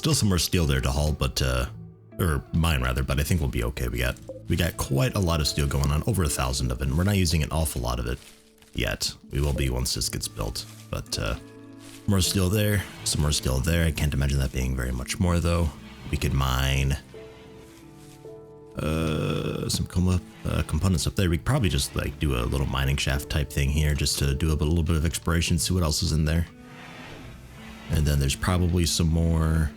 Still some more steel there to haul, but or mine rather, but I think we'll be okay. We got quite a lot of steel going on, over 1,000 of it, and we're not using an awful lot of it yet. We will be once this gets built, but more steel there, some more steel there. I can't imagine that being very much more though. We could mine some components up there. We could probably just like do a little mining shaft type thing here just to do a little bit of exploration, see what else is in there. And then there's probably some more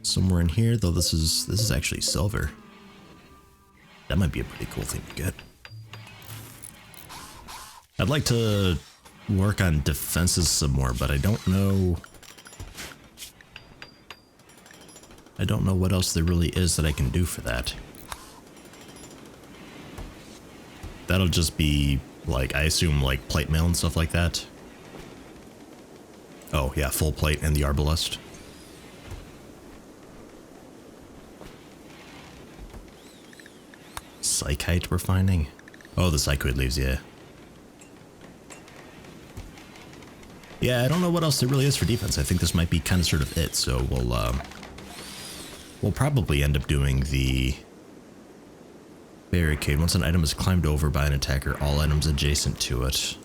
somewhere in here, though. This is actually silver. That might be a pretty cool thing to get. I'd like to work on defenses some more, but I don't know what else there really is that I can do for that. That'll just be like, I assume, like plate mail and stuff like that. Oh yeah, full plate and the arbalest. Psychite we're finding? Oh, the psychoid leaves, yeah. Yeah, I don't know what else there really is for defense. I think this might be kind of sort of it, so we'll probably end up doing the barricade. Once an item is climbed over by an attacker, all items adjacent to it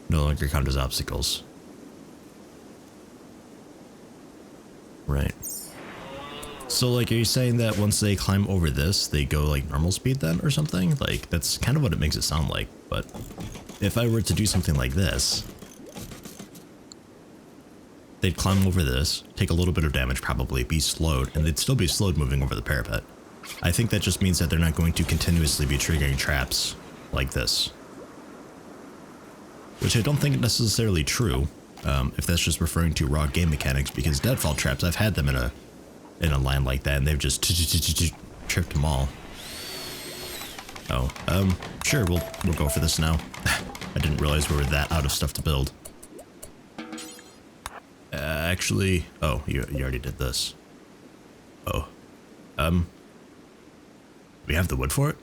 no longer count as obstacles. Right. So, like, are you saying that once they climb over this, they go, like, normal speed then, or something? Like, that's kind of what it makes it sound like, but if I were to do something like this, they'd climb over this, take a little bit of damage probably, be slowed, and they'd still be slowed moving over the parapet. I think that just means that they're not going to continuously be triggering traps like this. Which I don't think is necessarily true, if that's just referring to raw game mechanics, because deadfall traps, I've had them in a line like that, and they've just tripped them all. Oh, sure, we'll go for this now. I didn't realize we were that out of stuff to build. Actually, oh, you already did this. Oh, we have the wood for it?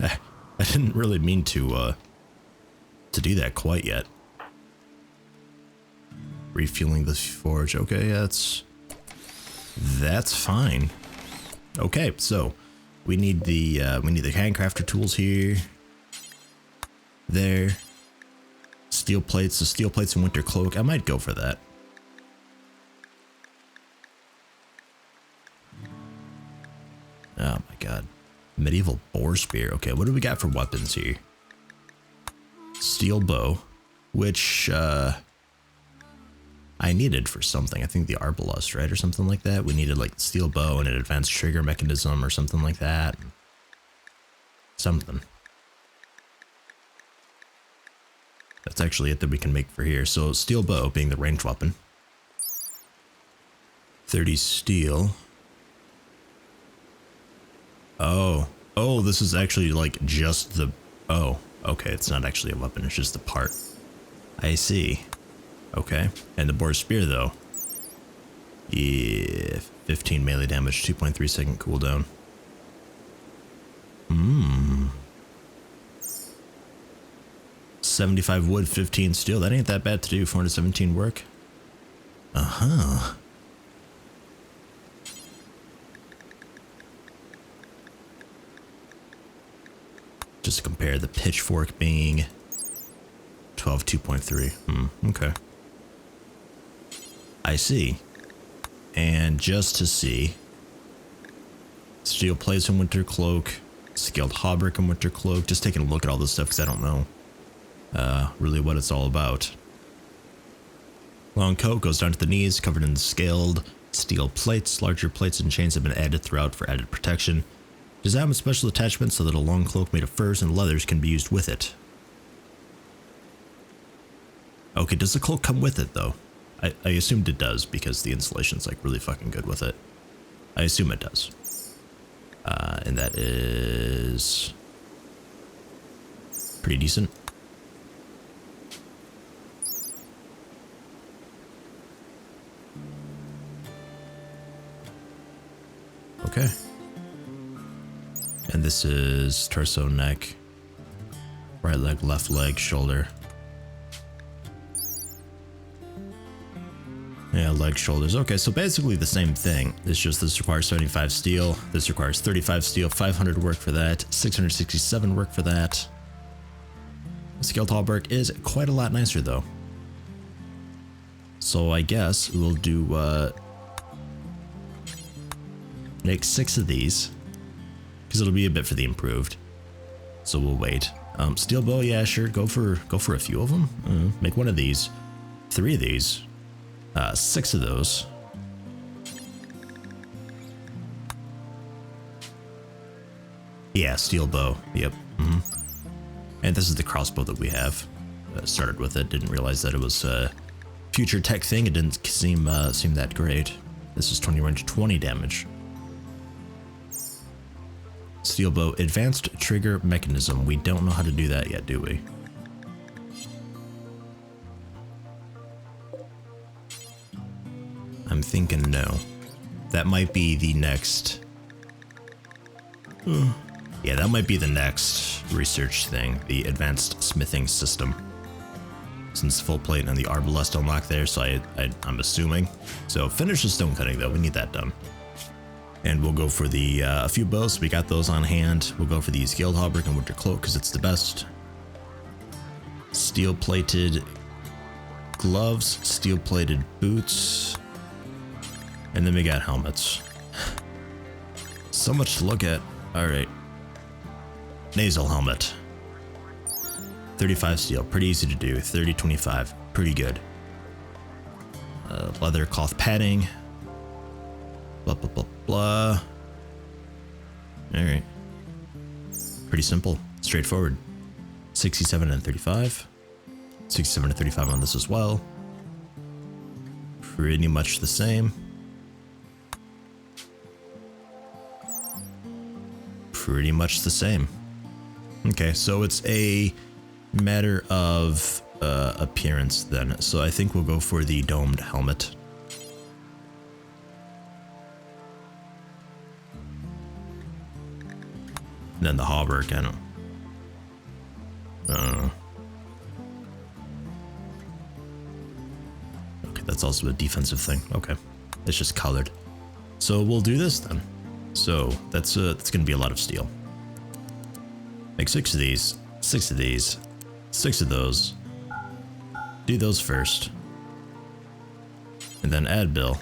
I didn't really mean to do that quite yet. Refueling the forge. Okay, that's fine. Okay, so we need the handcrafter tools here. There. Steel plates, the steel plates and winter cloak. I might go for that. Oh my god. Medieval boar spear. Okay, what do we got for weapons here? Steel bow, which I needed for something. I think the arbalest, right, or something like that. We needed like the steel bow and an advanced trigger mechanism or something like that. Something. That's actually it that we can make for here. So steel bow being the ranged weapon. 30 steel. Oh, this is actually like just the, oh, okay, it's not actually a weapon, it's just the part. I see. Okay, and the boar spear though. Yeah, 15 melee damage, 2.3 second cooldown. 75 wood, 15 steel. That ain't that bad to do. 417 work. Uh-huh. Just to compare, the pitchfork being 12, 2.3. Okay. I see. And just to see, steel plates and winter cloak, scaled hauberk and winter cloak. Just taking a look at all this stuff because I don't know really what it's all about. Long coat goes down to the knees, covered in scaled steel plates. Larger plates and chains have been added throughout for added protection. Designed with special attachments so that a long cloak made of furs and leathers can be used with it. Okay, does the cloak come with it though? I assumed it does because the insulation's like really fucking good with it. I assume it does. And that is pretty decent. Okay. And this is torso, neck, right leg, left leg, shoulder. Yeah, leg, shoulders. Okay, so basically the same thing. It's just this requires 75 steel. This requires 35 steel, 500 work for that, 667 work for that. Scaled hauberk is quite a lot nicer though. So I guess we'll do make 6 of these because it'll be a bit for the improved. So we'll wait. Steel bow, yeah, sure. Go for a few of them. Make 1 of these, 3 of these, 6 of those. Yeah, steel bow. Yep. And this is the crossbow that we have. Started with it. Didn't realize that it was a future tech thing. It didn't seem that great. This is 20 range, 20 damage. Steel bow, advanced trigger mechanism. We don't know how to do that yet, do we? I'm thinking no. That might be the next. Yeah, that might be the next research thing, the advanced smithing system. Since full plate and the arbalest unlock there, so I'm assuming. So finish the stone cutting though, we need that done. And we'll go for the a few bows. We got those on hand. We'll go for the scaled hauberk and winter cloak because it's the best. Steel plated gloves, steel plated boots, and then we got helmets. So much to look at. All right. Nasal helmet. 35 steel, pretty easy to do. 30, 25, pretty good. Leather cloth padding. Blah, blah, blah, blah. Alright. Pretty simple, straightforward. 67 and 35. 67 and 35 on this as well. Pretty much the same. Pretty much the same. Okay, so it's a matter of appearance then. So I think we'll go for the domed helmet. And then the hauberk, I don't. Okay, that's also a defensive thing. Okay, it's just colored. So we'll do this then. So that's gonna be a lot of steel. Make 6 of these, 6 of these, 6 of those. Do those first. And then add bill.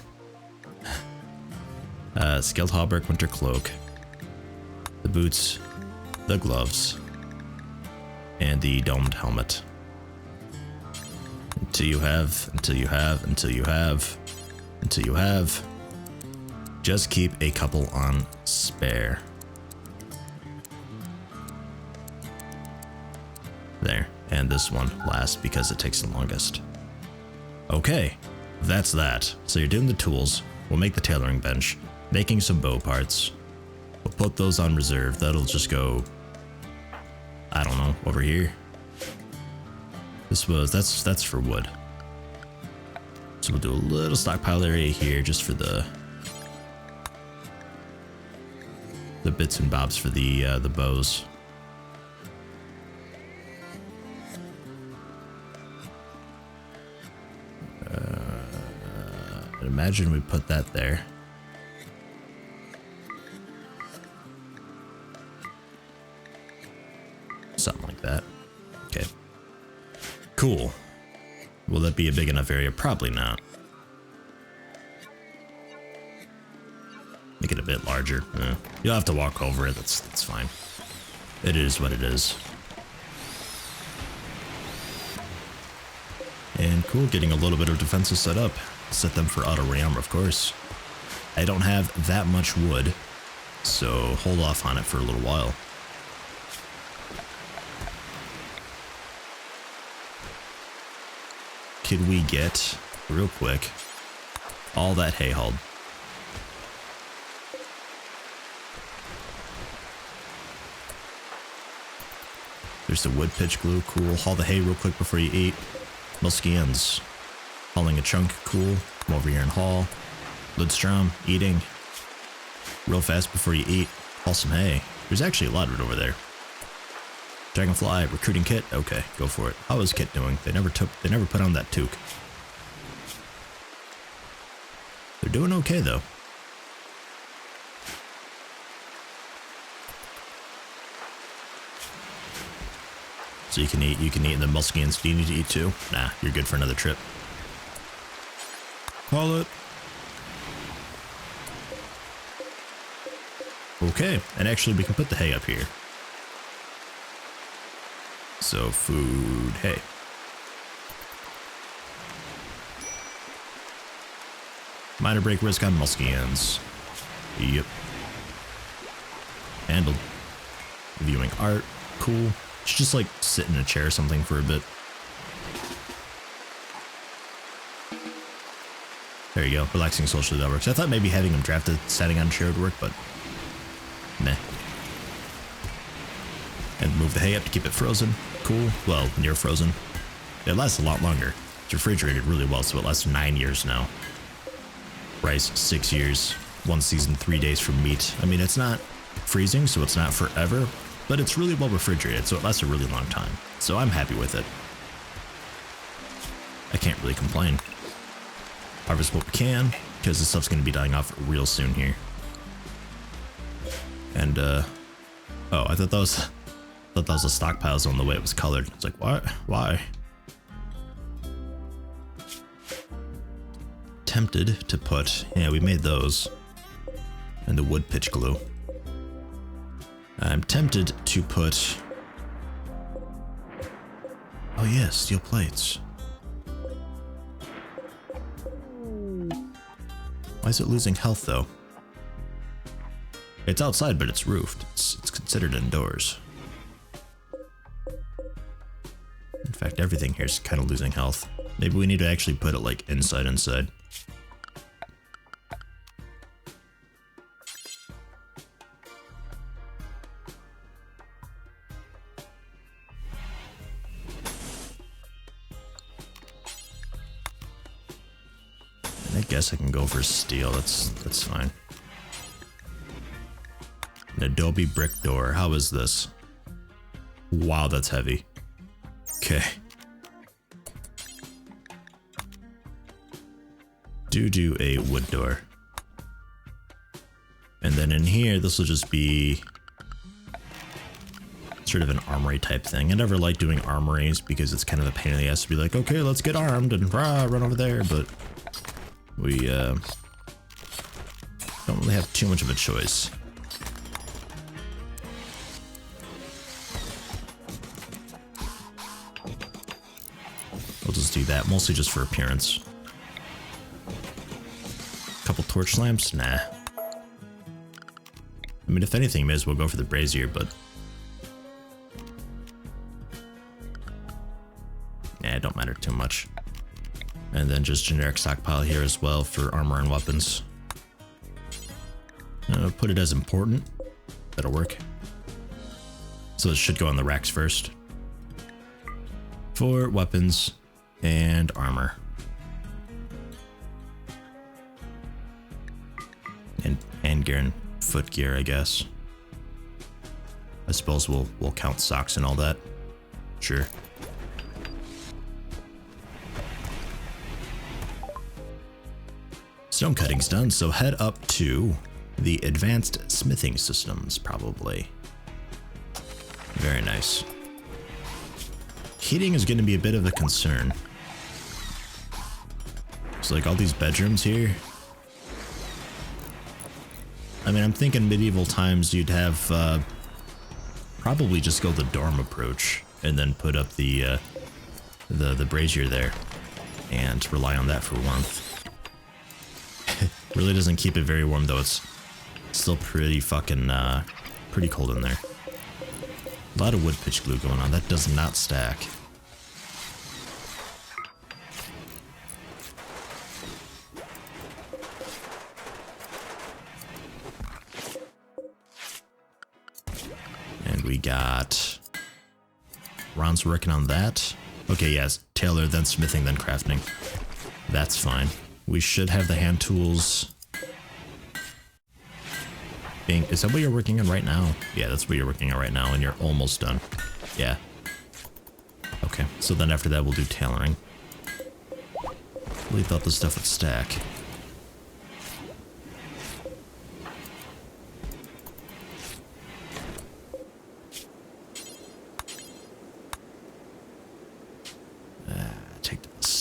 Scaled hauberk, winter cloak. The boots, the gloves, and the domed helmet. Until you have. Just keep a couple on spare. There, and this one last because it takes the longest. Okay, that's that. So you're doing the tools. We'll make the tailoring bench, making some bow parts. We'll put those on reserve. That'll just go, I don't know, over here. That's for wood. So we'll do a little stockpile area here just for the bits and bobs for the bows. I'd imagine we put that there. Something like that. Okay. Cool. Will that be a big enough area? Probably not. Make it a bit larger. You'll have to walk over it. That's fine. It is what it is. And cool, getting a little bit of defenses set up. Set them for auto rearmor, of course. I don't have that much wood, so hold off on it for a little while. Could we get, real quick, all that hay hauled? There's the wood pitch glue, cool. Haul the hay real quick before you eat. Muskians. Hauling a chunk, cool. Come over here and haul. Lidstrom, eating. Real fast before you eat. Haul some hay. There's actually a lot of it over there. Dragonfly, recruiting kit. Okay, go for it. How is Kit doing? They never put on that toque. doing okay though. So you can eat and the muscans. Do you need to eat too? Nah, you're good for another trip. Call it. Okay, and actually we can put the hay up here. So food, hay. Minor break risk on muscans. Yep. Handled. Viewing art. Cool. Should just like sit in a chair or something for a bit. There you go. Relaxing socially that works. I thought maybe having him drafted standing on a chair would work, but meh. And move the hay up to keep it frozen. Cool. Well, near frozen. It lasts a lot longer. It's refrigerated really well, so it lasts 9 years now. Rice, 6 years. 1 season, 3 days for meat. I mean, it's not freezing, so it's not forever, but it's really well refrigerated, so it lasts a really long time. So I'm happy with it. I can't really complain. Harvest what we can, because this stuff's going to be dying off real soon here. And, oh, I thought that was a stockpile zone the way it was colored. It's like, what? Why? Tempted to put, yeah, we made those. And the wood pitch glue. I'm tempted to put, oh yeah, steel plates. Why is it losing health though? It's outside, but it's roofed. It's considered indoors. In fact, everything here is kind of losing health. Maybe we need to actually put it like inside. I guess I can go for steel. That's fine. An adobe brick door. How is this? Wow, that's heavy. Okay. Do a wood door. And then in here, this will just be sort of an armory type thing. I never like doing armories because it's kind of a pain in the ass to be like, okay, let's get armed and run over there, but we don't really have too much of a choice. We'll just do that, mostly just for appearance. Couple torch lamps? Nah. I mean, if anything, may as well go for the brazier, but yeah, it don't matter too much. And then just generic stockpile here as well for armor and weapons. I'll put it as important. That'll work. So it should go on the racks first. For weapons and armor. And hand gear and foot gear, I guess. I suppose we'll count socks and all that. Sure. Stone cutting's done, so head up to the advanced smithing systems, probably. Very nice. Heating is going to be a bit of a concern. It's like all these bedrooms here. I mean, I'm thinking medieval times you'd have probably just go the dorm approach and then put up the brazier there and rely on that for warmth. Really doesn't keep it very warm though. It's still pretty fucking pretty cold in there. A lot of wood pitch glue going on. That does not stack. And we got Ron's working on that. Okay, yes, tailor, then smithing, then crafting. That's fine. We should have the hand tools. Is that what you're working on right now? Yeah, that's what you're working on right now, and you're almost done. Yeah. Okay, so then after that, we'll do tailoring. Really thought this stuff would stack.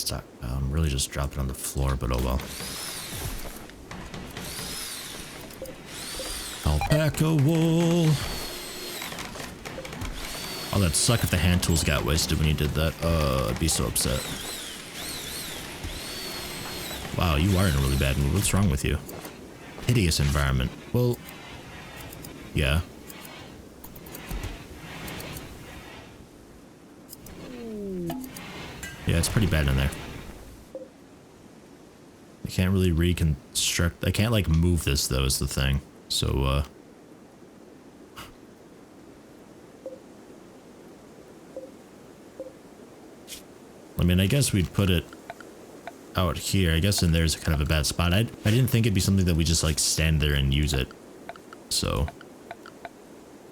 stock. Really just dropped it on the floor, but oh well. Alpaca wool. Oh, that'd suck if the hand tools got wasted when you did that. I'd be so upset. Wow, you are in a really bad mood. What's wrong with you? Hideous environment. Well, yeah. Yeah, it's pretty bad in there. I can't really reconstruct. I can't like move this though, is the thing. So, I mean, I guess we'd put it out here. I guess in there's kind of a bad spot. I didn't think it'd be something that we just like stand there and use it. So,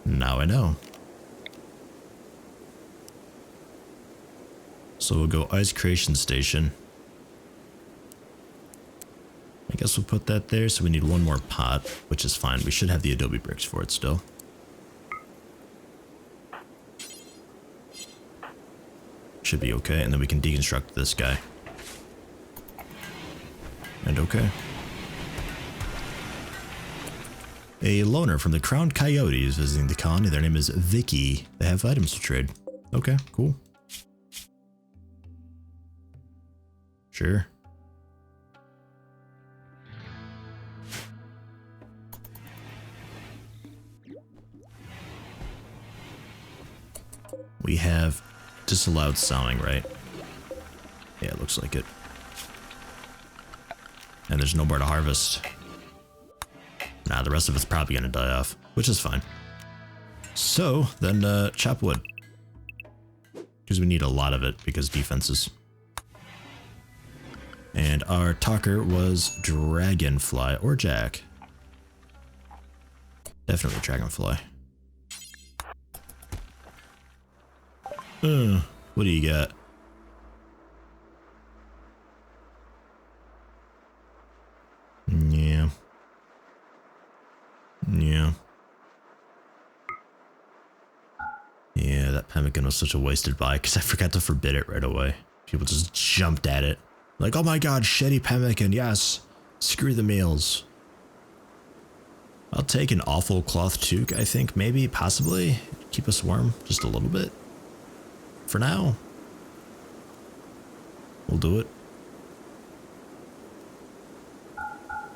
now I know. So we'll go ice creation station. I guess we'll put that there. So we need one more pot, which is fine. We should have the adobe bricks for it still. Should be okay. And then we can deconstruct this guy. And okay. A loner from the Crowned Coyote is visiting the colony. Their name is Vicky. They have items to trade. Okay, cool. Sure. We have disallowed sowing, right? Yeah, it looks like it. And there's no more to harvest. Nah, the rest of it's probably gonna die off, which is fine. So, then chop wood. Because we need a lot of it, because defenses. And our talker was Dragonfly, or Jack. Definitely Dragonfly. What do you got? Yeah. Yeah. Yeah, that pemmican was such a wasted buy because I forgot to forbid it right away. People just jumped at it. Like, oh my god, shitty pemmican, yes. Screw the meals. I'll take an awful cloth toque, I think, maybe, possibly. Keep us warm just a little bit. For now. We'll do it.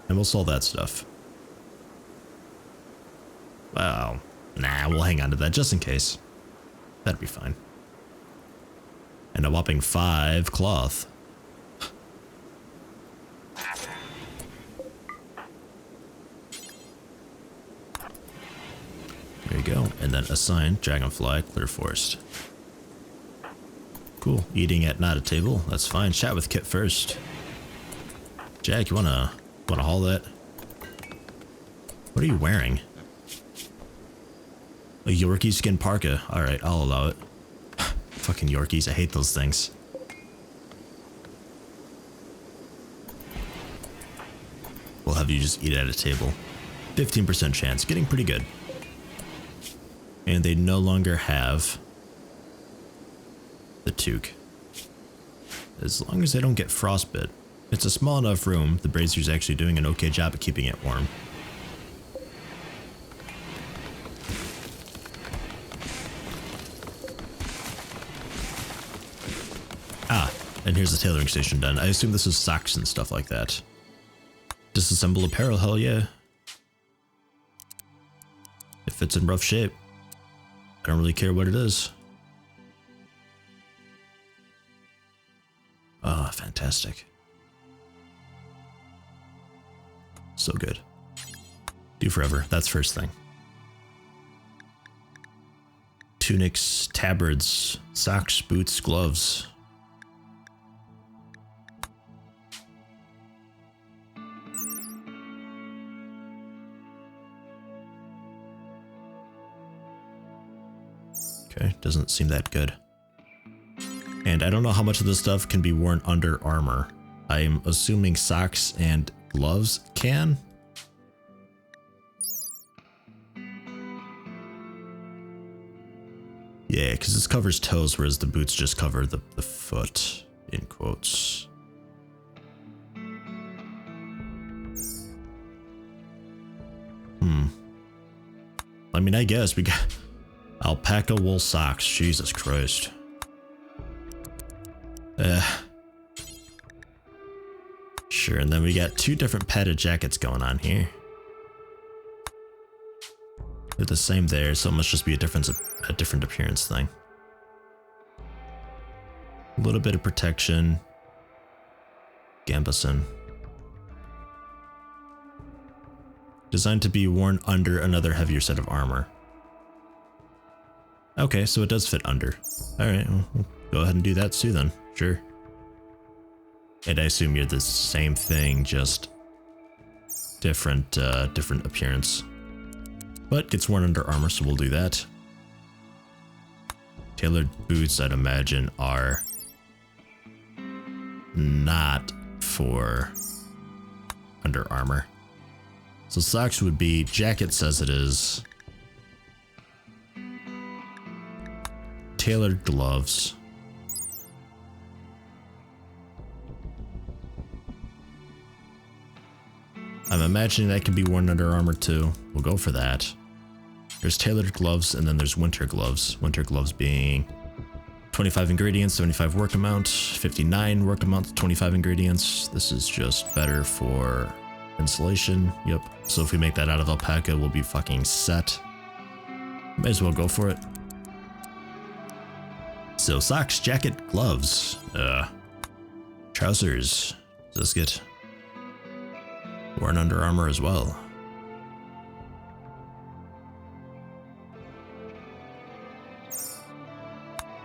And we'll sell that stuff. Wow. Nah, we'll hang on to that just in case. That'd be fine. And a whopping 5 cloth. There you go. And then assign Dragonfly Clear Forest. Cool. Eating at not a table. That's fine. Chat with Kit first. Jack, you wanna haul that? What are you wearing? A Yorkie skin parka. Alright, I'll allow it. Fucking Yorkies. I hate those things. We'll have you just eat at a table. 15% chance. Getting pretty good. And they no longer have the toque. As long as they don't get frostbite. It's a small enough room. The brazier's actually doing an okay job at keeping it warm. Ah, and here's the tailoring station done. I assume this is socks and stuff like that. Disassemble apparel, hell yeah. If it's in rough shape. I don't really care what it is. Ah, fantastic. So good. Do forever. That's first thing. Tunics, tabards, socks, boots, gloves. Okay, doesn't seem that good. And I don't know how much of this stuff can be worn under armor. I'm assuming socks and gloves can. Yeah, because this covers toes, whereas the boots just cover the foot, in quotes. quotes. I mean, I guess we got alpaca wool socks. Jesus Christ. Sure, and then we got two different padded jackets going on here. They're the same there, so it must just be a different appearance thing. A little bit of protection. Gambeson. Designed to be worn under another heavier set of armor. Okay, so it does fit under. Alright, we'll go ahead and do that too then. Sure. And I assume you're the same thing, just different different appearance. But gets worn under armor, so we'll do that. Tailored boots, I'd imagine, are not for under armor. So socks would be, jacket says it is. Tailored gloves. I'm imagining that can be worn under armor too. We'll go for that. There's tailored gloves and then there's winter gloves. Winter gloves being 25 ingredients, 75 work amount, 59 work amount, 25 ingredients. This is just better for insulation. Yep. So if we make that out of alpaca, we'll be fucking set. Might as well go for it. So socks, jacket, gloves, trousers. Does this get worn under armor as well?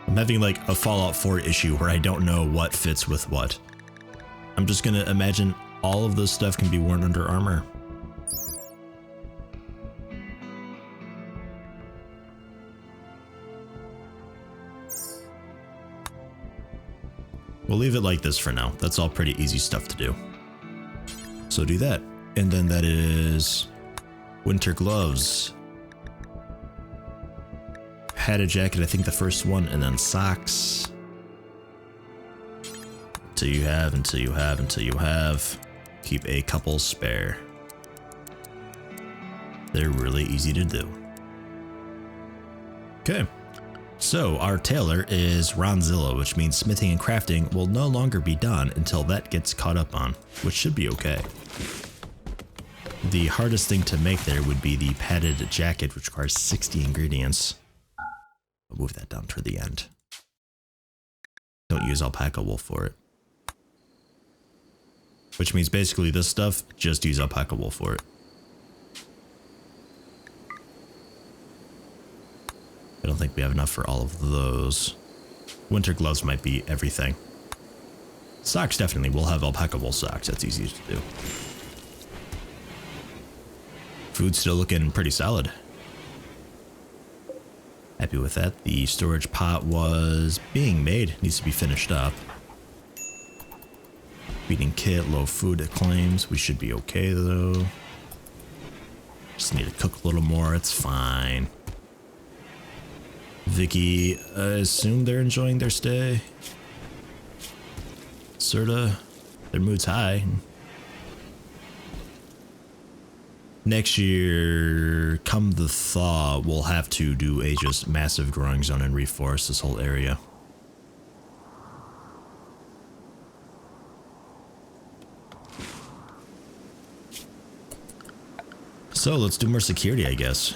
I'm having like a Fallout 4 issue where I don't know what fits with what. I'm just gonna imagine all of this stuff can be worn under armor. We'll leave it like this for now. That's all pretty easy stuff to do. So do that. And then that is winter gloves. Padded jacket, I think the first one, and then socks. Until you have, until you have, until you have. Keep a couple spare. They're really easy to do. Okay. So our tailor is Ronzilla, which means smithing and crafting will no longer be done until that gets caught up on, which should be okay. The hardest thing to make there would be the padded jacket, which requires 60 ingredients. I'll move that down toward the end. Don't use alpaca wool for it. Which means basically this stuff, just use alpaca wool for it. I don't think we have enough for all of those. Winter gloves might be everything. Socks definitely, we'll have alpaca wool socks, that's easy to do. Food's still looking pretty solid. Happy with that. The storage pot was being made, needs to be finished up. Feeding kit, low food claims, we should be okay though. Just need to cook a little more, it's fine. Vicky, I assume they're enjoying their stay. Sorta. Their mood's high. Next year, come the thaw, we'll have to do a just massive growing zone and reforest this whole area. So let's do more security, I guess.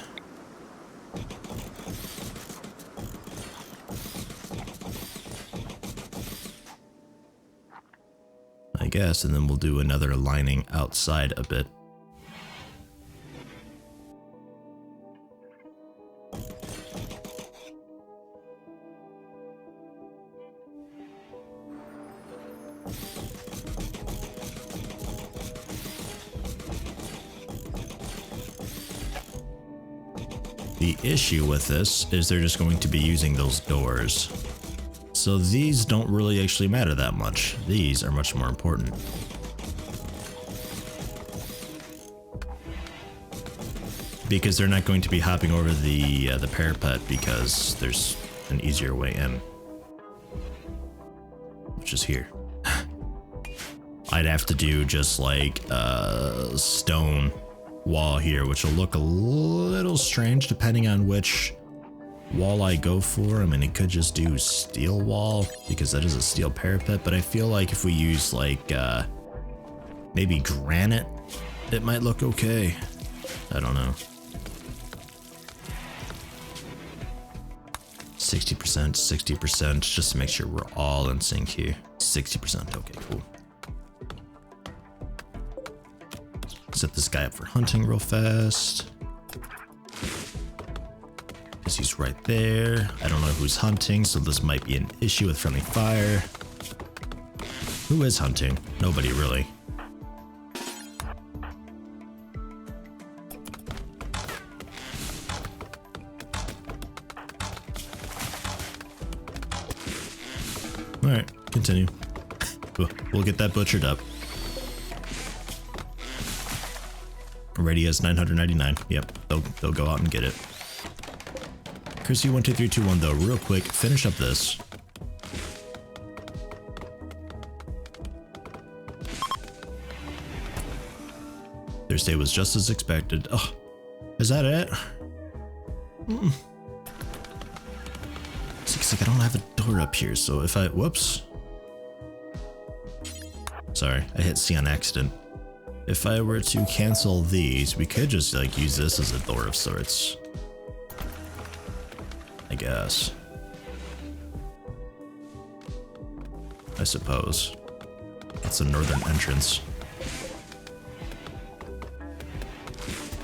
And then we'll do another lining outside a bit. The issue with this is they're just going to be using those doors. So these don't really actually matter that much. These are much more important. Because they're not going to be hopping over the parapet because there's an easier way in. Which is here. I'd have to do just like a stone wall here, which will look a little strange depending on which wall I go for. I mean, it could just do steel wall because that is a steel parapet, but I feel like if we use like maybe granite, it might look okay. I don't know. 60%, 60%, just to make sure we're all in sync here. 60%, okay, cool. Set this guy up for hunting real fast. Because he's right there. I don't know who's hunting, so this might be an issue with friendly fire. Who is hunting? Nobody really. Alright, continue. We'll get that butchered up. Ready as 999. Yep, they'll go out and get it. Chrissy 12321 though, real quick, finish up this. Thursday was just as expected. Oh, is that it? It's like I don't have a door up here, so if I, whoops. Sorry, I hit C on accident. If I were to cancel these, we could just like use this as a door of sorts. I guess. I suppose. That's a northern entrance.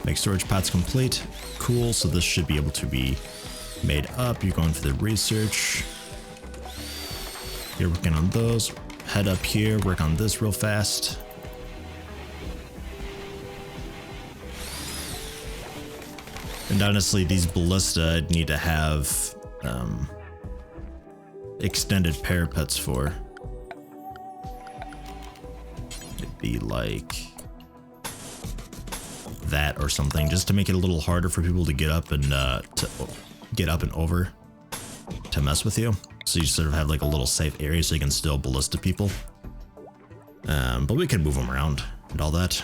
Make storage pods complete. Cool, so this should be able to be made up. You're going for the research. You're working on those. Head up here, work on this real fast. And honestly, these ballista I'd need to have extended parapets for. It'd be like that or something, just to make it a little harder for people to get up and over to mess with you. So you sort of have like a little safe area so you can still ballista people. But we can move them around and all that.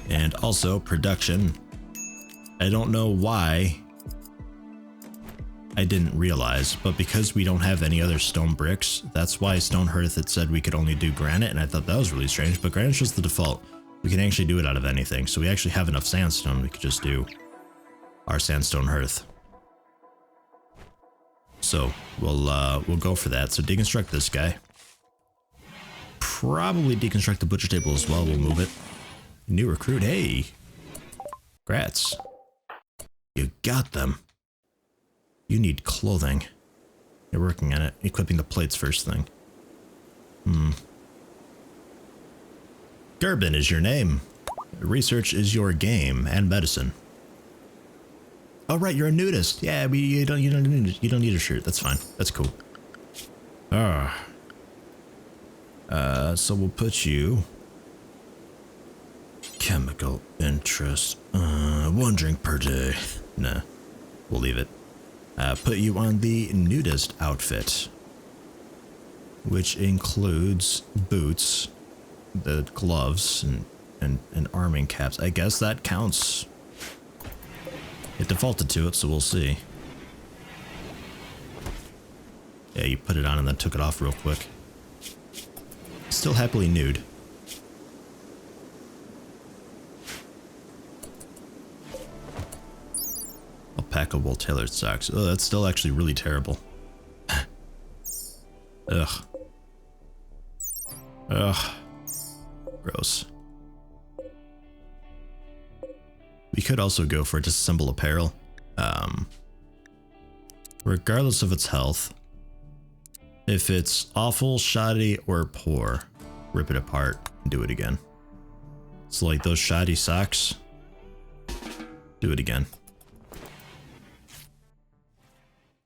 And also production. I don't know why I didn't realize, but because we don't have any other stone bricks, that's why Stone Hearth had said we could only do granite, and I thought that was really strange, but granite's just the default. We can actually do it out of anything, so we actually have enough sandstone, we could just do our sandstone hearth. So we'll go for that. So deconstruct this guy. Probably deconstruct the butcher table as well, we'll move it. New recruit, hey! Grats. You got them. You need clothing. You're working on it. Equipping the plates first thing. Gerbin is your name. Research is your game, and medicine. Oh right, you're a nudist. Yeah, you don't need a shirt. That's fine. That's cool. So we'll put you. Chemical interest. 1 drink per day. Nah, we'll leave it. Put you on the nudist outfit, which includes boots, the gloves, and arming caps. I guess that counts. It defaulted to it, so we'll see. Yeah, you put it on and then took it off real quick. Still happily nude. Packable tailored socks. Oh, that's still actually really terrible. Ugh. Ugh. Gross. We could also go for disassemble apparel. Regardless of its health, if it's awful, shoddy, or poor, rip it apart and do it again. So like those shoddy socks, do it again.